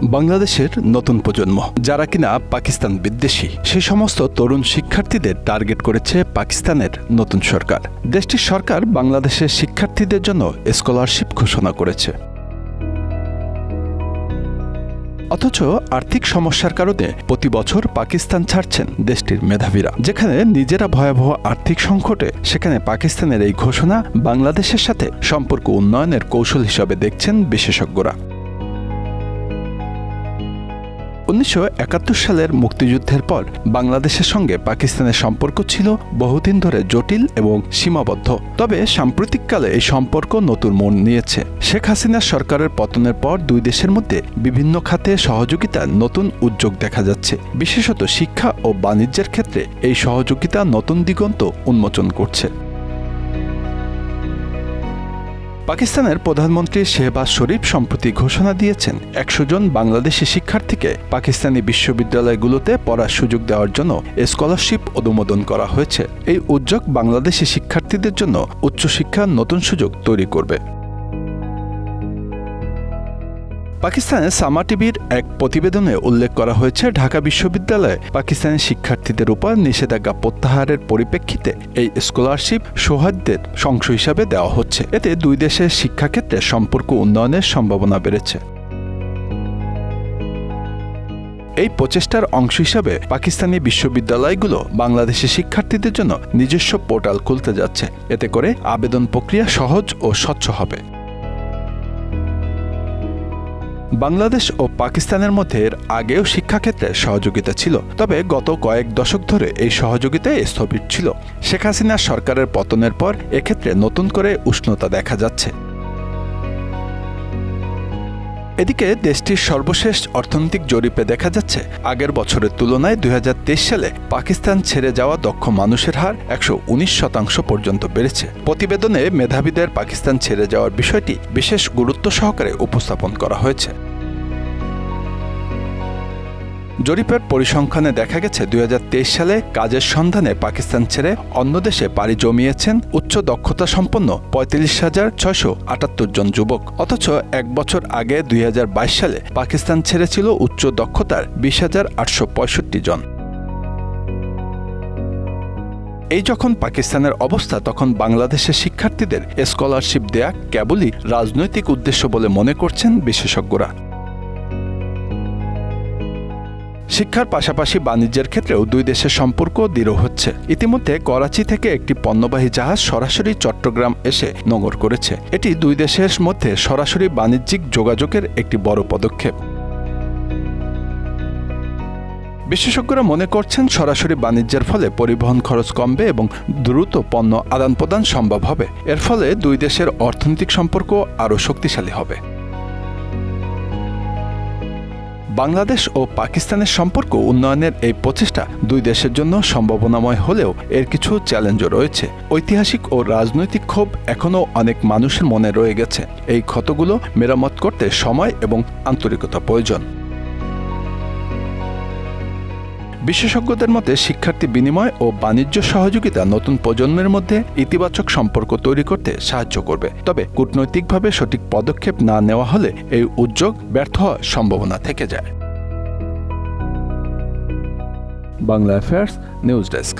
বাংলাদেশের নতুন প্রজন্ম যারা কিনা পাকিস্তান বিদ্বেষী সেই সমস্ত তরুণ শিক্ষার্থীদের টার্গেট করেছে পাকিস্তানের নতুন সরকার। দেশটির সরকার বাংলাদেশের শিক্ষার্থীদের জন্য স্কলারশিপ ঘোষণা করেছে। অথচ আর্থিক সমস্যার কারণে প্রতি বছর পাকিস্তান ছাড়ছেন দেশটির মেধাবীরা। যেখানে নিজেরা ভয়াবহ আর্থিক সংকটে, সেখানে পাকিস্তানের এই ঘোষণা বাংলাদেশের সাথে সম্পর্ক উন্নয়নের কৌশল হিসাবে দেখছেন বিশেষজ্ঞরা। 1971 সালের মুক্তিযুদ্ধের পর বাংলাদেশের সঙ্গে পাকিস্তানের সম্পর্ক ছিল বহুদিন ধরে জটিল এবং সীমাবদ্ধ। তবে সাম্প্রতিককালে এই সম্পর্ক নতুন মোড় নিয়েছে। শেখ হাসিনার সরকারের পতনের পর দুই দেশের মধ্যে বিভিন্ন খাতে সহযোগিতার নতুন উদ্যোগ দেখা যাচ্ছে। বিশেষত শিক্ষা ও বাণিজ্যের ক্ষেত্রে এই সহযোগিতা নতুন দিগন্ত উন্মোচন করছে। পাকিস্তানের প্রধানমন্ত্রী শেহবাজ শরীফ সম্প্রতি ঘোষণা দিয়েছেন 100 জন বাংলাদেশি শিক্ষার্থীকে পাকিস্তানি বিশ্ববিদ্যালয়গুলোতে পড়ার সুযোগ দেওয়ার জন্য স্কলারশিপ অনুমোদন করা হয়েছে। এই উদ্যোগ বাংলাদেশি শিক্ষার্থীদের জন্য উচ্চশিক্ষার নতুন সুযোগ তৈরি করবে। পাকিস্তানের সামা টিভির এক প্রতিবেদনে উল্লেখ করা হয়েছে, ঢাকা বিশ্ববিদ্যালয়ে পাকিস্তানি শিক্ষার্থীদের উপর নিষেধাজ্ঞা প্রত্যাহারের পরিপ্রেক্ষিতে এই স্কলারশিপ সৌহার্দ্যের অংশ হিসাবে দেওয়া হচ্ছে। এতে দুই দেশের শিক্ষাক্ষেত্রে সম্পর্ক উন্নয়নের সম্ভাবনা বেড়েছে। এই প্রচেষ্টার অংশ হিসাবে পাকিস্তানি বিশ্ববিদ্যালয়গুলো বাংলাদেশি শিক্ষার্থীদের জন্য নিজস্ব পোর্টাল খুলতে যাচ্ছে। এতে করে আবেদন প্রক্রিয়া সহজ ও স্বচ্ছ হবে। বাংলাদেশ ও পাকিস্তানের মধ্যে এর আগেও শিক্ষাক্ষেত্রে সহযোগিতা ছিল, তবে গত কয়েক দশক ধরে এই সহযোগিতা স্থবির ছিল। শেখ হাসিনার সরকারের পতনের পর এক্ষেত্রে নতুন করে উষ্ণতা দেখা যাচ্ছে। এদিকে দেশটির সর্বশেষ অর্থনৈতিক জরিপে দেখা যাচ্ছে, আগের বছরের তুলনায় 2023 সালে পাকিস্তান ছেড়ে যাওয়া দক্ষ মানুষের হার 119% পর্যন্ত বেড়েছে। প্রতিবেদনে মেধাবীদের পাকিস্তান ছেড়ে যাওয়ার বিষয়টি বিশেষ গুরুত্ব সহকারে উপস্থাপন করা হয়েছে। জরিপের পরিসংখ্যানে দেখা গেছে 2023 সালে কাজের সন্ধানে পাকিস্তান ছেড়ে অন্য দেশে পাড়ি জমিয়েছেন উচ্চ দক্ষতা সম্পন্ন 35,678 জন যুবক। অথচ এক বছর আগে 2022 সালে পাকিস্তান ছেড়েছিল উচ্চ দক্ষতার 20,865 জন। এই যখন পাকিস্তানের অবস্থা, তখন বাংলাদেশের শিক্ষার্থীদের স্কলারশিপ দেয়া কেবলই রাজনৈতিক উদ্দেশ্য বলে মনে করছেন বিশেষজ্ঞরা। শিক্ষার পাশাপাশি বাণিজ্যের ক্ষেত্রেও দুই দেশের সম্পর্ক দৃঢ় হচ্ছে। ইতিমধ্যে করাচি থেকে একটি পণ্যবাহী জাহাজ সরাসরি চট্টগ্রাম এসে নোঙর করেছে। এটি দুই দেশের মধ্যে সরাসরি বাণিজ্যিক যোগাযোগের একটি বড় পদক্ষেপ। বিশেষজ্ঞরা মনে করছেন, সরাসরি বাণিজ্যের ফলে পরিবহন খরচ কমবে এবং দ্রুত পণ্য আদান প্রদান সম্ভব হবে। এর ফলে দুই দেশের অর্থনৈতিক সম্পর্ক আরও শক্তিশালী হবে। বাংলাদেশ ও পাকিস্তানের সম্পর্ক উন্নয়নের এই প্রচেষ্টা দুই দেশের জন্য সম্ভাবনাময় হলেও এর কিছু চ্যালেঞ্জও রয়েছে। ঐতিহাসিক ও রাজনৈতিক ক্ষোভ এখনও অনেক মানুষের মনে রয়ে গেছে। এই ক্ষতগুলো মেরামত করতে সময় এবং আন্তরিকতা প্রয়োজন। বিশেষজ্ঞদের মতে, শিক্ষার্থী বিনিময় ও বাণিজ্য সহযোগিতা নতুন প্রজন্মের মধ্যে ইতিবাচক সম্পর্ক তৈরি করতে সাহায্য করবে। তবে কূটনৈতিকভাবে সঠিক পদক্ষেপ না নেওয়া হলে এই উদ্যোগ ব্যর্থ হওয়ার সম্ভাবনা থেকে যায়। Bangla affairs news desk.